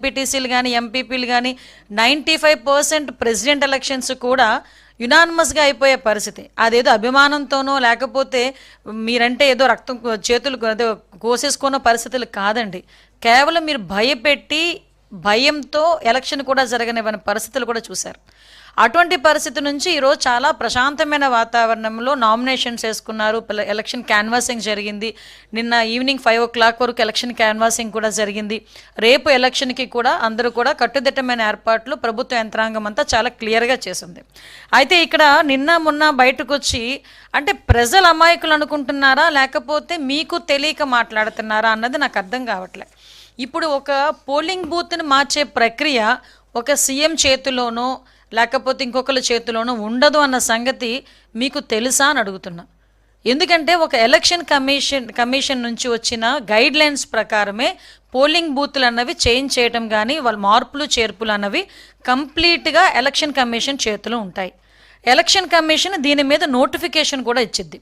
ఎంపీటీసీలు కానీ ఎంపీపీలు కానీ 95% ప్రెసిడెంట్ ఎలక్షన్స్ కూడా యునానిమస్గా అయిపోయే పరిస్థితి. అదేదో అభిమానంతోనో లేకపోతే మీరంటే ఏదో రక్తం చేతులు ఏదో కోసేసుకున్న పరిస్థితులు కాదండి. కేవలం మీరు భయపెట్టి భయంతో ఎలక్షన్ కూడా జరగనివ్వని పరిస్థితులు కూడా చూశారు. అటువంటి పరిస్థితి నుంచి ఈరోజు చాలా ప్రశాంతమైన వాతావరణంలో నామినేషన్స్ వేసుకున్నారు. ఎలక్షన్ క్యాన్వాసింగ్ జరిగింది. నిన్న ఈవినింగ్ 5 o'clock వరకు ఎలక్షన్ క్యాన్వాసింగ్ కూడా జరిగింది. రేపు ఎలక్షన్కి కూడా అందరూ కూడా కట్టుదిట్టమైన ఏర్పాట్లు ప్రభుత్వ యంత్రాంగం అంతా చాలా క్లియర్గా చేసింది. అయితే ఇక్కడ నిన్న మొన్న బయటకు వచ్చి అంటే ప్రజలు అమాయకులు అనుకుంటున్నారా లేకపోతే మీకు తెలియక మాట్లాడుతున్నారా అన్నది నాకు అర్థం కావట్లేదు. ఇప్పుడు ఒక పోలింగ్ బూత్ని మార్చే ప్రక్రియ ఒక సీఎం చేతిలోనో లేకపోతే ఇంకొకరి చేతిలోనో ఉండదు అన్న సంగతి మీకు తెలుసా అని అడుగుతున్నా. ఎందుకంటే ఒక ఎలక్షన్ కమిషన్ నుంచి వచ్చిన గైడ్ లైన్స్ ప్రకారమే పోలింగ్ బూత్లు అన్నవి చేంజ్ చేయడం కానీ వాళ్ళ మార్పులు చేర్పులు అన్నవి కంప్లీట్గా ఎలక్షన్ కమిషన్ చేతిలో ఉంటాయి. ఎలక్షన్ కమిషన్ దీని మీద నోటిఫికేషన్ కూడా ఇచ్చింది.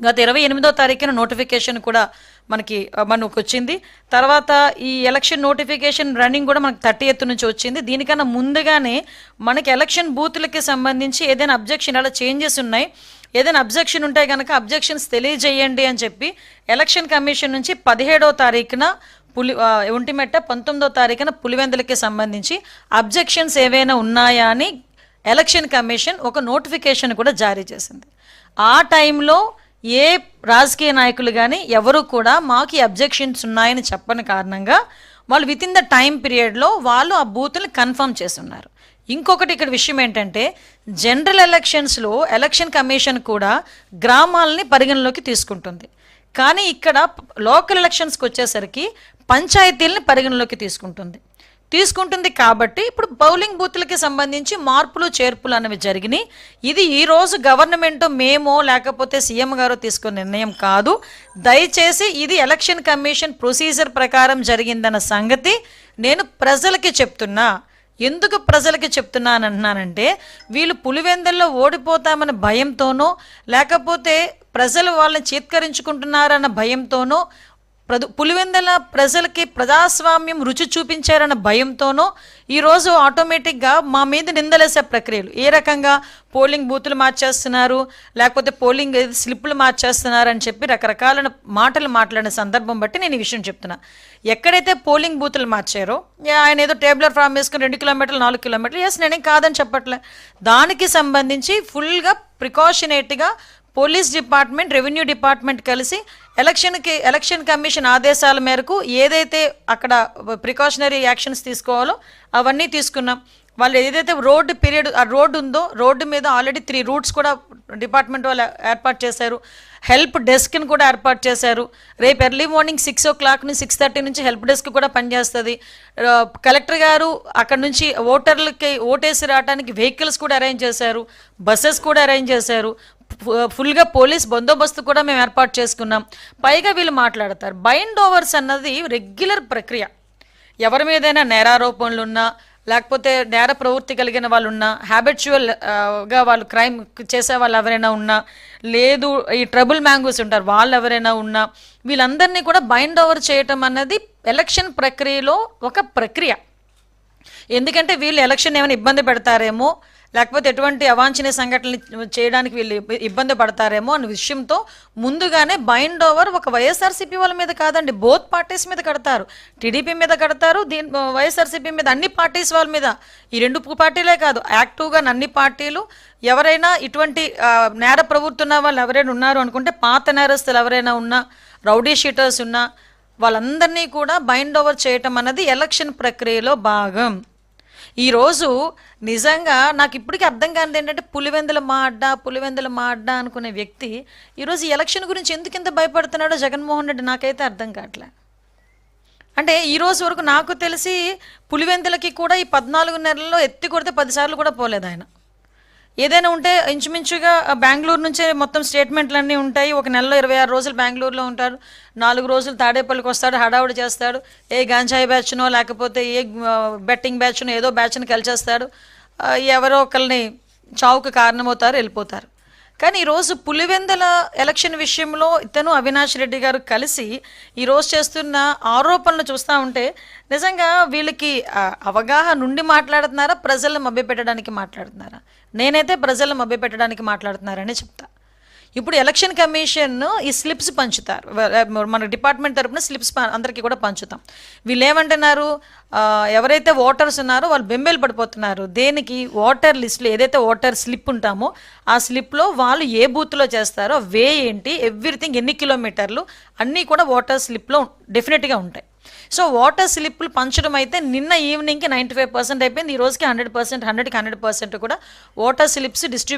గత 28వ తారీఖున నోటిఫికేషన్ కూడా మనకు వచ్చింది. తర్వాత ఈ ఎలక్షన్ నోటిఫికేషన్ రన్నింగ్ కూడా మనకు 30th నుంచి వచ్చింది. దీనికన్నా ముందుగానే మనకి ఎలక్షన్ బూత్లకి సంబంధించి ఏదైనా అబ్జెక్షన్ అలా చేంజెస్ ఉన్నాయి, ఏదైనా అబ్జెక్షన్ ఉంటే కనుక అబ్జెక్షన్స్ తెలియజేయండి అని చెప్పి ఎలక్షన్ కమిషన్ నుంచి 17వ తారీఖున ఒంటిమిట్ట 19వ తారీఖున పులివెందులకి సంబంధించి అబ్జెక్షన్స్ ఏవైనా ఉన్నాయా అని ఎలక్షన్ కమిషన్ ఒక నోటిఫికేషన్ కూడా జారీ చేసింది. ఆ టైంలో ఏ రాజకీయ నాయకులు కానీ ఎవరు కూడా మాకు ఈ అబ్జెక్షన్స్ ఉన్నాయని చెప్పని కారణంగా వాళ్ళు విత్ ఇన్ ద టైం పీరియడ్లో వాళ్ళు ఆ బూత్ని కన్ఫర్మ్ చేస్తున్నారు. ఇంకొకటి ఇక్కడ విషయం ఏంటంటే జనరల్ ఎలక్షన్స్లో ఎలక్షన్ కమిషన్ కూడా గ్రామాలని పరిగణలోకి తీసుకుంటుంది. కానీ ఇక్కడ లోకల్ ఎలక్షన్స్కి వచ్చేసరికి పంచాయతీలని పరిగణలోకి తీసుకుంటుంది కాబట్టి ఇప్పుడు బౌలింగ్ బూత్లకి సంబంధించి మార్పులు చేర్పులు అనేవి జరిగినాయి. ఇది ఈరోజు గవర్నమెంట్ మేమో లేకపోతే సీఎం గారో తీసుకున్న నిర్ణయం కాదు. దయచేసి ఇది ఎలక్షన్ కమిషన్ ప్రొసీజర్ ప్రకారం జరిగిందన్న సంగతి నేను ప్రజలకి చెప్తున్నా. ఎందుకు ప్రజలకి చెప్తున్నానంటున్నానంటే వీళ్ళు పులివెందుల్లో ఓడిపోతామన్న భయంతోనో లేకపోతే ప్రజలు వాళ్ళని చీత్కరించుకుంటున్నారన్న భయంతోనో పులివెందుల ప్రజలకి ప్రజాస్వామ్యం రుచి చూపించారన్న భయంతోనో ఈరోజు ఆటోమేటిక్గా మా మీద నిందలేసే ప్రక్రియలు ఏ రకంగా పోలింగ్ బూతులు మార్చేస్తున్నారు లేకపోతే పోలింగ్ స్లిప్పులు మార్చేస్తున్నారు అని చెప్పి రకరకాల మాటలు మాట్లాడిన సందర్భం బట్టి నేను ఈ విషయం చెప్తున్నా. ఎక్కడైతే పోలింగ్ బూతులు మార్చారో ఆయన ఏదో టేబులర్ ఫామ్ వేసుకుని 2 కిలోమీటర్లు 4 కిలోమీటర్లు ఎస్ నేనేం కాదని చెప్పట్లే. దానికి సంబంధించి ఫుల్గా ప్రికాషనేట్గా పోలీస్ డిపార్ట్మెంట్ రెవెన్యూ డిపార్ట్మెంట్ కలిసి ఎలక్షన్ కమిషన్ ఆదేశాల మేరకు ఏదైతే అక్కడ ప్రికాషనరీ యాక్షన్స్ తీసుకోవాలో అవన్నీ తీసుకున్నాం. వాళ్ళు ఏదైతే రోడ్డు ఉందో రోడ్డు మీద ఆల్రెడీ 3 రూట్స్ కూడా డిపార్ట్మెంట్ వాళ్ళు ఏర్పాటు చేశారు. హెల్ప్ డెస్క్ని కూడా ఏర్పాటు చేశారు. రేపు ఎర్లీ మార్నింగ్ 6 o'clock నుంచి 6:30 నుంచి హెల్ప్ డెస్క్ కూడా పనిచేస్తుంది. కలెక్టర్ గారు అక్కడ నుంచి ఓటర్లకి ఓటేసి రావడానికి వెహికల్స్ కూడా అరేంజ్ చేశారు, బస్సెస్ కూడా అరేంజ్ చేశారు. ఫుల్గా పోలీస్ బందోబస్తు కూడా మేము ఏర్పాటు చేసుకున్నాం. పైగా వీళ్ళు మాట్లాడతారు బైండ్ ఓవర్స్ అన్నది రెగ్యులర్ ప్రక్రియ. ఎవరి మీదైనా నేరారోపణలు ఉన్నా లేకపోతే నేర ప్రవృత్తి కలిగిన వాళ్ళు ఉన్నా హ్యాబిచువల్గా వాళ్ళు క్రైమ్ చేసే వాళ్ళు ఎవరైనా ఉన్నా లేదు ఈ ట్రబుల్ మ్యాంగోస్ ఉంటారు వాళ్ళు ఎవరైనా ఉన్నా వీళ్ళందరినీ కూడా బైండ్ ఓవర్ చేయటం అన్నది ఎలక్షన్ ప్రక్రియలో ఒక ప్రక్రియ. ఎందుకంటే వీళ్ళు ఎలక్షన్ ఏమైనా ఇబ్బంది పెడతారేమో లేకపోతే ఎటువంటి అవాంఛనీయ సంఘటనలు చేయడానికి వీళ్ళు ఇబ్బంది పడతారేమో అనే విషయంతో ముందుగానే బైండ్ ఓవర్ ఒక వైఎస్ఆర్సీపీ వాళ్ళ మీద కాదండి, బోత్ పార్టీస్ మీద కడతారు. టీడీపీ మీద కడతారు, వైఎస్ఆర్సీపీ మీద, అన్ని పార్టీస్ వాళ్ళ మీద. ఈ 2 పార్టీలే కాదు, యాక్టివ్గా అన్ని పార్టీలు ఎవరైనా ఇటువంటి నేర ప్రవృత్తి ఉన్న వాళ్ళు ఎవరైనా ఉన్నారు అనుకుంటే పాత నేరస్తులు ఎవరైనా ఉన్నా రౌడీ షీటర్స్ ఉన్నా వాళ్ళందరినీ కూడా బైండ్ ఓవర్ చేయటం అన్నది ఎలక్షన్ ప్రక్రియలో భాగం. ఈరోజు నిజంగా నాకు ఇప్పటికీ అర్థం కానిది ఏంటంటే పులివెందుల మా అడ్డా అనుకునే వ్యక్తి ఈరోజు ఈ ఎలక్షన్ గురించి ఎందుకు ఇంత భయపడుతున్నాడో జగన్మోహన్ రెడ్డి నాకైతే అర్థం కావట్లే. అంటే ఈరోజు వరకు నాకు తెలిసి పులివెందులకి కూడా ఈ 14 నెలల్లో ఎత్తి కొడితే 10 సార్లు కూడా పోలేదు ఆయన. ఏదైనా ఉంటే ఇంచుమించుగా బెంగళూరు నుంచే మొత్తం స్టేట్మెంట్లన్నీ ఉంటాయి. ఒక నెలలో 26 రోజులు బెంగళూరులో ఉంటారు, 4 రోజులు తాడేపల్లికి వస్తాడు, హడావుడి చేస్తాడు, ఏ గాంజాయి బ్యాచ్నో లేకపోతే ఏ బెట్టింగ్ బ్యాచ్నో ఏదో బ్యాచ్ని కలిచేస్తాడు, ఎవరో ఒకరిని చావుకు కారణమవుతారు, వెళ్ళిపోతారు. కానీ ఈరోజు పులివెందుల ఎలక్షన్ విషయంలో ఇతను అవినాష్ రెడ్డి గారు కలిసి ఈరోజు చేస్తున్న ఆరోపణలు చూస్తూ ఉంటే నిజంగా వీళ్ళకి అవగాహన నుండి మాట్లాడుతున్నారా, ప్రజలను మభ్యపెట్టడానికి మాట్లాడుతున్నారా? నేనైతే ప్రజలను మభ్యపెట్టడానికి మాట్లాడుతున్నారని చెప్తా. ఇప్పుడు ఎలక్షన్ కమిషన్ ఈ స్లిప్స్ పంచుతారు, మన డిపార్ట్మెంట్ తరపున స్లిప్స్ అందరికీ కూడా పంచుతాం. వీళ్ళు ఏమంటున్నారు, ఎవరైతే ఓటర్స్ ఉన్నారో వాళ్ళు బెంబేలు పడిపోతున్నారు. దేనికి? ఓటర్ లిస్టులో ఏదైతే ఓటర్ స్లిప్ ఉంటామో ఆ స్లిప్లో వాళ్ళు ఏ బూత్లో చేస్తారో వే ఏంటి, ఎవ్రీథింగ్, ఎన్ని కిలోమీటర్లు అన్నీ కూడా ఓటర్ స్లిప్లో డెఫినెట్గా ఉంటాయి. సో ఓటర్ స్లిప్లు పంచడం అయితే నిన్న ఈవినింగ్కి 95% అయిపోయింది. ఈ రోజుకి 100%, 100కి 100% కూడా ఓటర్ స్లిప్స్ డిస్ట్రిబ్యూట్